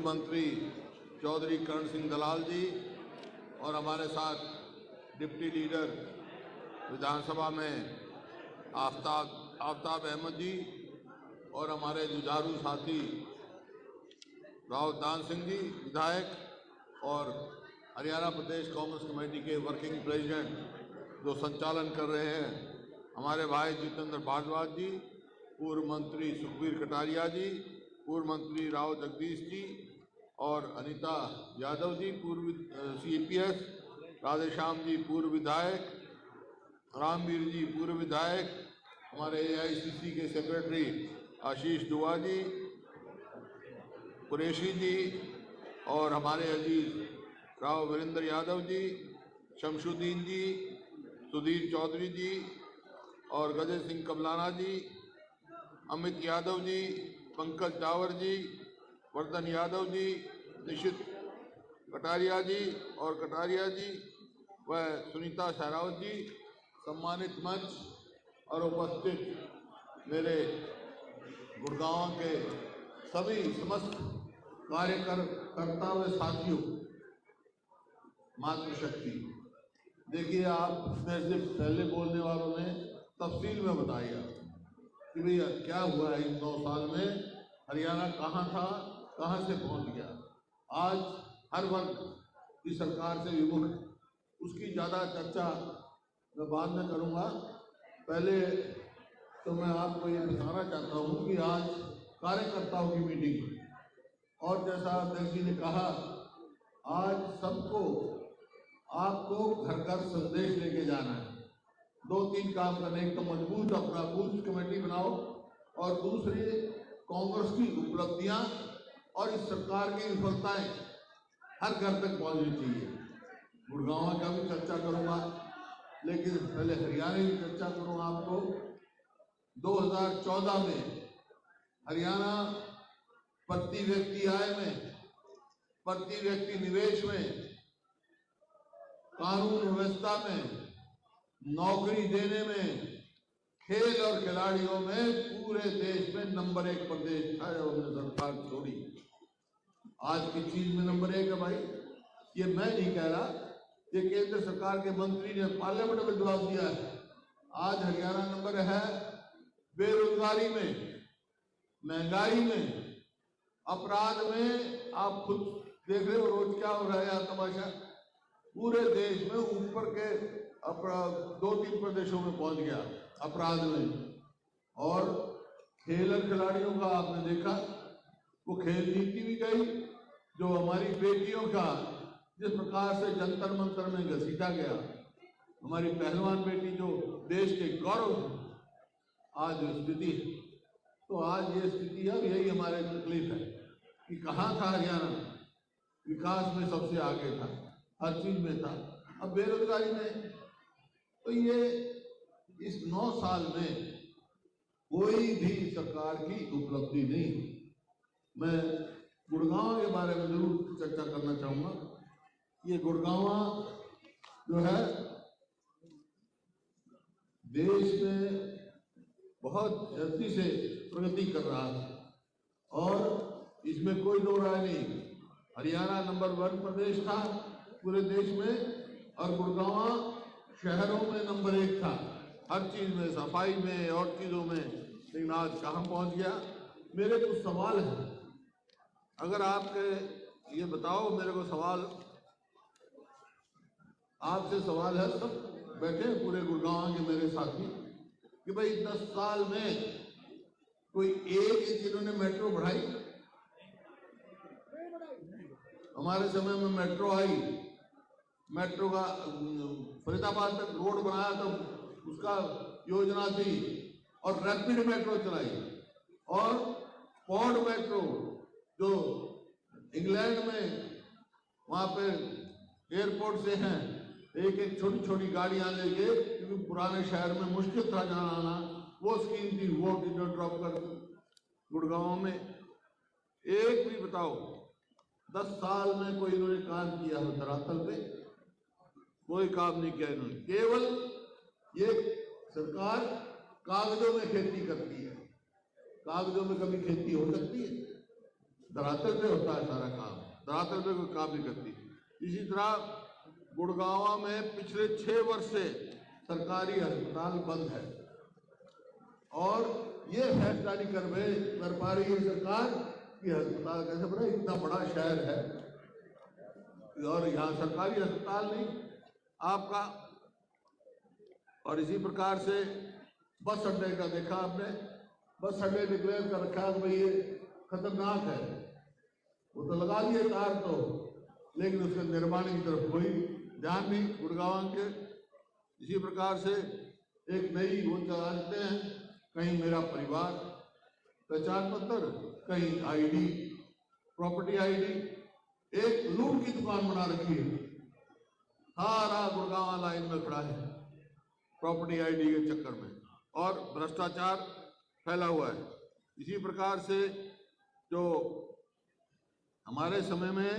मंत्री चौधरी करण सिंह दलाल जी और हमारे साथ डिप्टी लीडर विधानसभा में आफ्ताब अहमद जी और हमारे जुझारू साथी राव दान सिंह जी विधायक और हरियाणा प्रदेश कांग्रेस कमेटी के वर्किंग प्रेसिडेंट जो संचालन कर रहे हैं, हमारे भाई जितेंद्र भारद्वाज जी, पूर्व मंत्री सुखबीर कटारिया जी, पूर्व मंत्री राव जगदीश जी और अनीता यादव जी पूर्व CPS, राधेश्याम जी पूर्व विधायक, रामवीर जी पूर्व विधायक, हमारे AICC के सेक्रेटरी आशीष दुआ जी, कुरैशी जी और हमारे अजीज राव वीरेंद्र यादव जी, शमशुद्दीन जी, सुधीर चौधरी जी और गजय सिंह कबलाना जी, अमित यादव जी, पंकज जावर जी, वर्धन यादव जी, निशित कटारिया जी और कटारिया जी व सुनीता सहरावत जी, सम्मानित मंच और उपस्थित मेरे गुड़गांव के सभी समस्त कार्यकर्ता व साथियों, मातृशक्ति। देखिए, आपने से पहले बोलने वालों ने तफसील में बताया कि भैया क्या हुआ है इन 9 साल में, हरियाणा कहाँ था, कहाँ से पहुँच गया। आज हर वर्ग की सरकार से विमुख, उसकी ज़्यादा चर्चा मैं बाद में करूँगा। पहले तो मैं आपको ये बताना चाहता हूँ कि आज कार्यकर्ताओं की मीटिंग, और जैसा अध्यक्ष जी ने कहा, आज सबको आपको घर घर संदेश लेके जाना है। 2-3 काम करने, एक तो मजबूत अपना बूथ कमेटी बनाओ और दूसरी कांग्रेस की उपलब्धियां और इस सरकार की विफलताएं हर घर तक पहुंचनी चाहिए। गुड़गांव का भी चर्चा करूंगा, लेकिन पहले हरियाणा की चर्चा करूंगा आपको। 2014 में हरियाणा प्रति व्यक्ति आय में, प्रति व्यक्ति निवेश में, कानून व्यवस्था में, नौकरी देने में, खेल और खिलाड़ियों में पूरे देश में नंबर 1 प्रदेश था और हमने सरकार छोड़ी। आज की चीज में नंबर 1 है भाई, ये मैं नहीं कह रहा, ये केंद्र सरकार के मंत्री ने पार्लियामेंट में जवाब दिया है। आज हरियाणा नंबर है बेरोजगारी में, महंगाई में, अपराध में। आप खुद देख रहे हो रोज क्या हो रहा है तमाशा। पूरे देश में ऊपर के अपराध 2-3 प्रदेशों में पहुंच गया अपराध में। और खेल और खिलाड़ियों का आपने देखा, वो खेल नीति भी गई, जो हमारी बेटियों का जिस प्रकार से जंतर मंतर में घसीटा गया, हमारी पहलवान बेटी जो देश के गौरव, आज स्थिति है। तो आज ये स्थिति है, यही हमारे तकलीफ है कि कहाँ था हरियाणा, विकास में सबसे आगे था, हर चीज में था, अब बेरोजगारी में। तो ये इस 9 साल में कोई भी सरकार की उपलब्धि नहीं। मैं गुड़गांव के बारे में जरूर चर्चा करना चाहूंगा। ये गुड़गांव जो है देश में बहुत जल्दी से प्रगति कर रहा है और इसमें कोई दो राय नहीं। हरियाणा नंबर 1 प्रदेश था पूरे देश में और गुड़गांव शहरों में नंबर 1 था, हर चीज में, सफाई में और चीजों में। लेकिन आज कहाँ पहुंच गया। मेरे कुछ सवाल हैं, अगर आपके ये बताओ, मेरे को सवाल आपसे सवाल है, सब बैठे हैं पूरे गुड़गांव के मेरे साथी, कि भाई 10 साल में कोई एक इन्होंने मेट्रो बढ़ाई। हमारे समय में मेट्रो आई, मेट्रो का फरीदाबाद तक रोड बनाया तो उसका योजना थी, और रैपिड मेट्रो चलाई, और पॉड मेट्रो जो इंग्लैंड में वहां पे एयरपोर्ट से हैं, एक छोटी छोटी गाड़ियां लेके, क्योंकि पुराने शहर में मुश्किल था जाना आना, वो स्कीम थी, वो ड्रॉप कर गुड़गांव में। एक भी बताओ 10 साल में कोई इन्होंने काम किया हो धरातल पे? कोई काम नहीं किया इन्होंने। केवल ये सरकार कागजों में खेती करती है। कागजों में कभी खेती हो सकती है? धरातल पे होता है सारा काम, धरातल पे कोई काम नहीं करती। इसी तरह गुड़गांव में पिछले 6 वर्ष से सरकारी अस्पताल बंद है और ये फैसला नहीं कर पा रही है सरकार कि अस्पताल कैसे बना। इतना बड़ा शहर है और यहाँ सरकारी अस्पताल नहीं आपका। और इसी प्रकार से बस अड्डे का देखा आपने, बस अड्डे डिक्लेयर कर रखा है भाई ये खतरनाक है, वो तो लगा दिए तार तो, लेकिन उसके निर्माण की तरफ कोई ध्यान नहीं गुड़गांव के। इसी प्रकार से एक नई वो चलाते हैं, कहीं मेरा परिवार पहचान पत्र, कहीं आईडी, प्रॉपर्टी आईडी, एक लूट की दुकान बना रखी है। सारा गुड़गांव लाइन में खड़ा है प्रॉपर्टी आईडी के चक्कर में, और भ्रष्टाचार फैला हुआ है। इसी प्रकार से जो हमारे समय में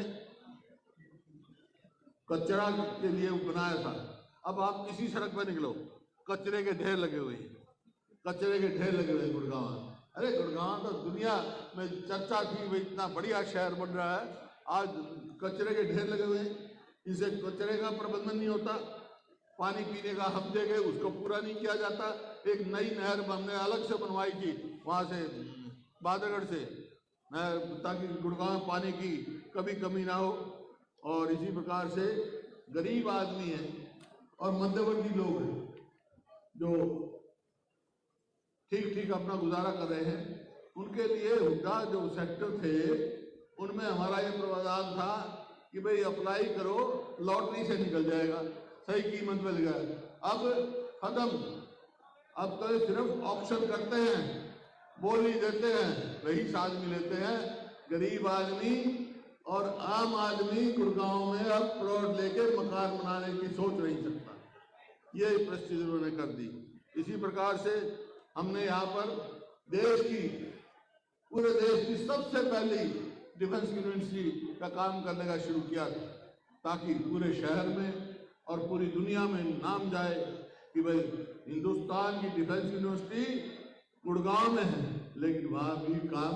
कचरा के लिए बनाया था, अब आप किसी सड़क पर निकलो कचरे के ढेर लगे हुए हैं, कचरे के ढेर लगे हुए हैं गुड़गांव। अरे गुड़गांव तो दुनिया में चर्चा थी भाई इतना बढ़िया शहर बन रहा है, आज कचरे के ढेर लगे हुए हैं। इसे कचरे का प्रबंधन नहीं होता, पानी पीने का हम देंगे उसको पूरा नहीं किया जाता। एक नई नहर हमने अलग से बनवाई थी वहाँ से बादरगढ़ से, ताकि गुड़गांव में पानी की कभी कमी ना हो। और इसी प्रकार से गरीब आदमी है और मध्यवर्ती लोग हैं जो ठीक ठीक अपना गुजारा कर रहे हैं, उनके लिए हुड्डा जो सेक्टर थे उनमें हमारा ये प्रावधान था कि भाई अप्लाई करो, लॉटरी से निकल जाएगा, सही कीमत मिल गया। अब खत्म, अब तो सिर्फ ऑप्शन करते हैं, बोली देते हैं, रईस आदमी लेते हैं, गरीब आदमी और आम आदमी गुड़गांव में अब प्लॉट लेके मकान बनाने की सोच नहीं सकता। ये परिस्थिति उन्होंने कर दी। इसी प्रकार से हमने यहाँ पर पूरे देश की सबसे पहली डिफेंस यूनिवर्सिटी का काम करने का शुरू किया था, ताकि पूरे शहर में और पूरी दुनिया में नाम जाए कि भाई हिंदुस्तान की डिफेंस यूनिवर्सिटी गुड़गांव में है। लेकिन वहाँ भी काम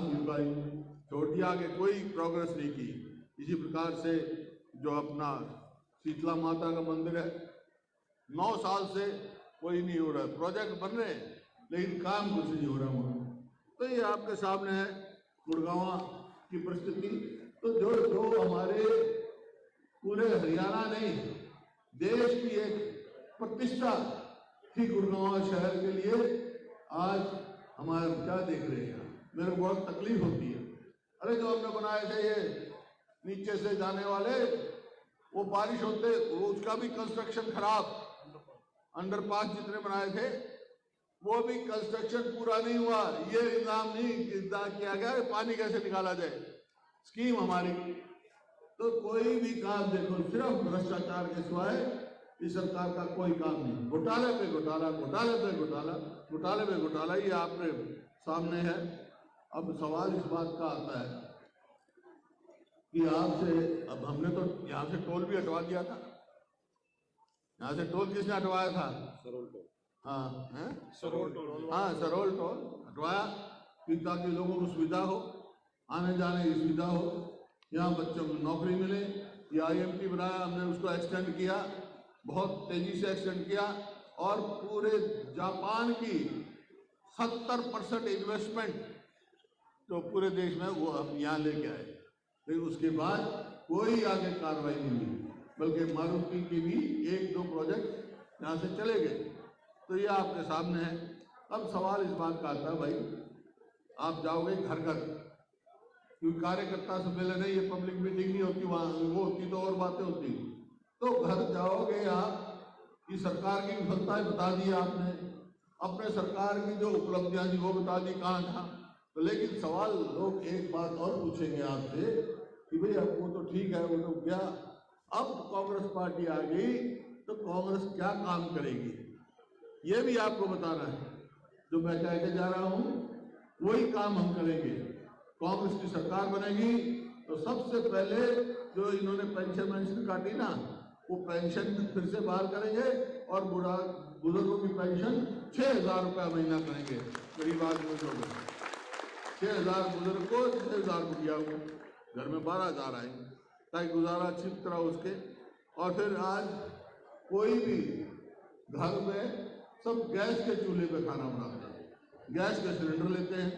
छोड़ दिया, आगे कोई प्रोग्रेस नहीं की। इसी प्रकार से जो अपना शीतला माता का मंदिर है, 9 साल से कोई नहीं हो रहा, प्रोजेक्ट बन रहे हैं लेकिन काम कुछ नहीं हो रहा वहाँ। तो ये आपके सामने है गुड़गांव की परिस्थिति। तो जो हमारे पूरे हरियाणा नहीं देश की एक प्रतिष्ठा थी गुड़गांव शहर के लिए, आज हमारे क्या देख रहे हैं, मेरे को बहुत तकलीफ होती है। अरे जो हमने बनाए थे ये नीचे से जाने वाले, वो बारिश होते वो उसका भी कंस्ट्रक्शन खराब, अंडरपास जितने बनाए थे वो भी कंस्ट्रक्शन पूरा नहीं हुआ। ये इंतजाम नहीं किया गया पानी कैसे निकाला जाए, स्कीम हमारी। तो कोई भी काम देखो सिर्फ भ्रष्टाचार के सिवाय इस सरकार का कोई काम नहीं। घोटाले पे घोटाला, घोटाले पे घोटाला, घोटाले पे घोटाला, ये आपके सामने है। अब सवाल इस बात का आता है कि आपसे, अब हमने तो यहाँ से टोल भी हटवा दिया था। यहाँ से टोल किसने हटवाया था? सरोल टोल। हाँ है सरोल टोल, हाँ सरोल टोल हटवाया कि ताकि लोगों को सुविधा हो, आने जाने की सुविधा हो, यहाँ बच्चों को नौकरी मिले। ये IMT बनाया हमने, उसको एक्सटेंड किया, बहुत तेजी से एक्सटेंड किया, और पूरे जापान की 70% इन्वेस्टमेंट तो पूरे देश में वो हम यहाँ लेके आए। लेकिन उसके बाद कोई आगे कार्रवाई नहीं हुई, बल्कि मारुति की भी 1-2 प्रोजेक्ट यहाँ से चले गए। तो ये आपके सामने है। अब सवाल इस बात का आता है, भाई आप जाओगे घर घर, क्योंकि कार्यकर्ता सम्मेलन है, ये पब्लिक मीटिंग नहीं होती, वहाँ वो होती तो और बातें होती। तो घर जाओगे आप, कि सरकार की विफलताएं बता दी आपने, अपने सरकार की जो उपलब्धियां थी वो बता दी कहाँ कहाँ। तो लेकिन सवाल लोग एक बात और पूछेंगे आपसे कि भाई अब वो तो ठीक है, वो तो क्या, अब कांग्रेस पार्टी आ गई तो कांग्रेस क्या काम करेगी, ये भी आपको बताना है। जो मैं कह के जा रहा हूँ वही काम हम करेंगे। कांग्रेस की सरकार बनेगी तो सबसे पहले जो इन्होंने पेंशन काटी ना, वो पेंशन फिर से बहाल करेंगे, और बुजुर्गों की पेंशन 6,000 रुपया महीना करेंगे गरीब आदमी को। 6,000 बुजुर्ग को, 6,000 बुढ़िया को, घर में 12,000 आएंगे ताकि गुजारा अच्छी तरह उसके। और फिर आज कोई भी घर में सब गैस के चूल्हे पे खाना बनाते हैं, गैस के सिलेंडर लेते हैं।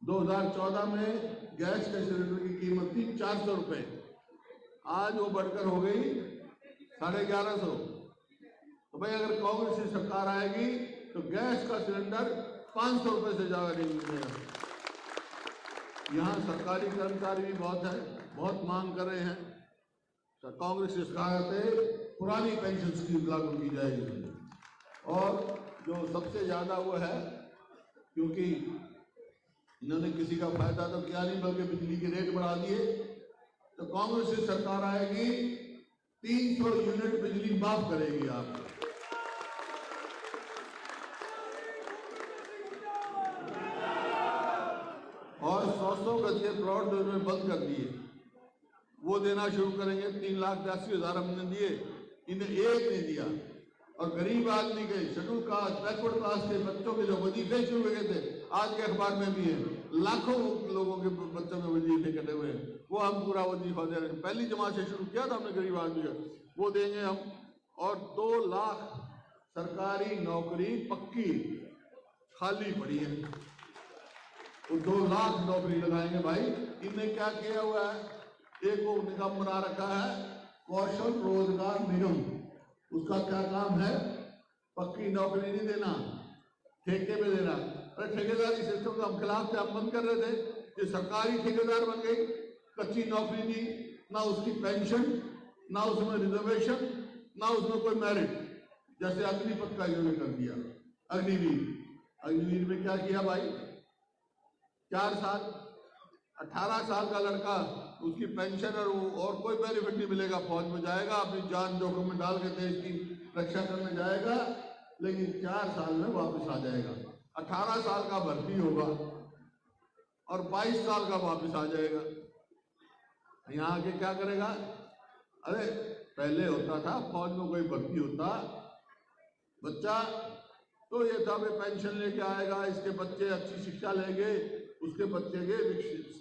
2014 में गैस के सिलेंडर की कीमत थी 400 रुपये, आज वो बढ़कर हो गई 1150। तो भाई अगर कांग्रेस की सरकार आएगी तो गैस का सिलेंडर 500 रुपये से ज़्यादा नहीं मिलेगा। यहाँ सरकारी कर्मचारी भी बहुत है, बहुत मांग कर रहे हैं। कांग्रेस की सरकार पे पुरानी पेंशन स्कीम लागू की जाएगी। और जो सबसे ज़्यादा वो है, क्योंकि इन्होंने किसी का फायदा तो किया नहीं बल्कि बिजली के रेट बढ़ा दिए, तो कांग्रेस की सरकार आएगी 300 यूनिट बिजली माफ करेगी आपको। और 100 गज के प्लॉट जो इन्होंने बंद कर दिए वो देना शुरू करेंगे। 3,82,000 हमने दिए, इन्हें एक नहीं दिया। और गरीब आदमी के, शेड्यूल कास्ट, बैकवर्ड कास्ट के बच्चों के जो वजीफे शुरू हो गए थे, आज के अखबार में भी है, लाखों लोगों के बच्चों के वजीफे कटे हुए हैं, वो हम पूरा वजीफा दे रहे हैं। पहली जमात से शुरू किया था हमने गरीब आदमी का, वो देंगे हम। और 2 लाख सरकारी नौकरी पक्की खाली पड़ी है, वो 2 लाख नौकरी लगाएंगे भाई। इनने क्या किया हुआ है, एक वो निगम बना रखा है कौशल रोजगार निगम, उसका क्या काम है, पक्की नौकरी नहीं देना, ठेके पे देना। अरे ठेकेदारी सिस्टम का हम खिलाफ थे, हम बंद कर रहे थे, ये सरकारी ठेकेदार बन गई, कच्ची नौकरी दी, ना उसकी पेंशन, ना उसमें रिजर्वेशन, ना उसमें कोई मेरिट। जैसे अग्निपथ का इन्होंने कर दिया, अग्निवीर में क्या किया भाई, 4 साल 18 साल का लड़का, उसकी पेंशन और कोई बेनिफिट नहीं मिलेगा। फौज में जाएगा, अपनी जान जोखिम में डाल के देश की रक्षा करने जाएगा, लेकिन 4 साल में वापस आ जाएगा। 18 साल का भर्ती होगा और 22 साल का वापस आ जाएगा। यहाँ आके क्या करेगा? अरे पहले होता था फौज में कोई भर्ती होता बच्चा तो ये था भाई पेंशन लेके आएगा, इसके बच्चे अच्छी शिक्षा लेंगे, उसके बच्चे के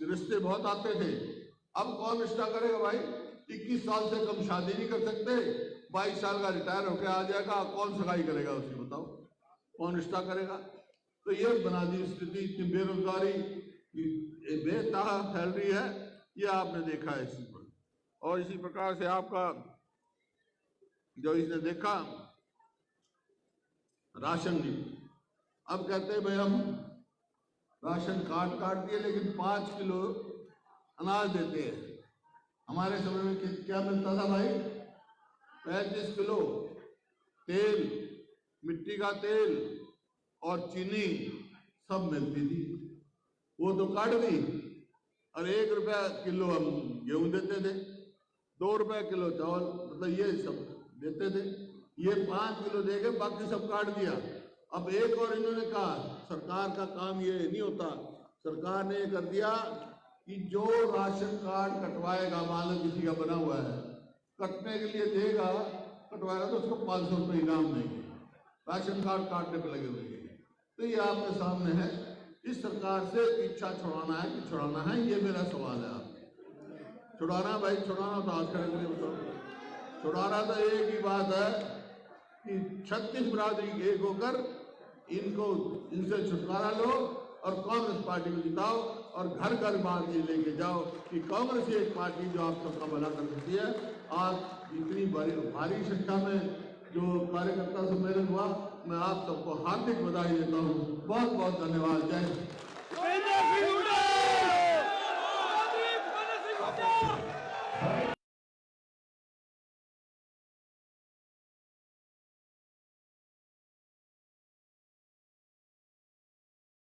रिश्ते बहुत आते थे। अब कौन रिश्ता करेगा भाई? 21 साल से कम शादी नहीं कर सकते, 22 साल का रिटायर होकर आ जाएगा, कौन सगाई करेगा उसकी? बताओ कौन रिश्ता करेगा? तो ये बना दी स्थिति, इतनी बेरोजगारी बेतहा फैल रही है, ये आपने देखा है इसी पर। और इसी प्रकार से आपका जो इसने देखा राशन नीति, अब कहते हैं भाई हम राशन काट दिए लेकिन 5 किलो अनाज देते हैं। हमारे समय में क्या मिलता था भाई? 35 किलो तेल, मिट्टी का तेल और चीनी सब मिलती थी, वो तो काट दी। और 1 रुपया किलो हम गेहूं देते थे, 2 रुपये किलो चावल, मतलब ये सब देते थे। ये 5 किलो देके बाकी सब काट दिया। अब एक और इन्होंने कहा, सरकार का काम ये नहीं होता, सरकार ने ये कर दिया कि जो राशन कार्ड कटवाएगा, मान लो किसी का बना हुआ है, कटने के लिए देगा, कटवाएगा तो उसको 500 रुपये इनाम देंगे, राशन कार्ड काटने पर लगे हुए हैं। तो ये आपके सामने है, इस सरकार से इच्छा छुड़ाना है कि छुड़ाना है, ये मेरा सवाल है। आप छुड़ाना भाई, छुड़ाना तो आज करेंगे, बताओ छुड़ाना तो एक ही बात है कि 36 बिरादरी एक होकर इनसे छुटकारा लो और कांग्रेस पार्टी को जिताओ और घर घर बात ये लेके जाओ कि कांग्रेस एक पार्टी जो आप सबका भला कर सकती है। आज इतनी भारी संख्या में जो कार्यकर्ता सम्मेलन हुआ, मैं आप सबको हार्दिक बधाई देता हूँ। बहुत बहुत धन्यवाद। जय हिंद।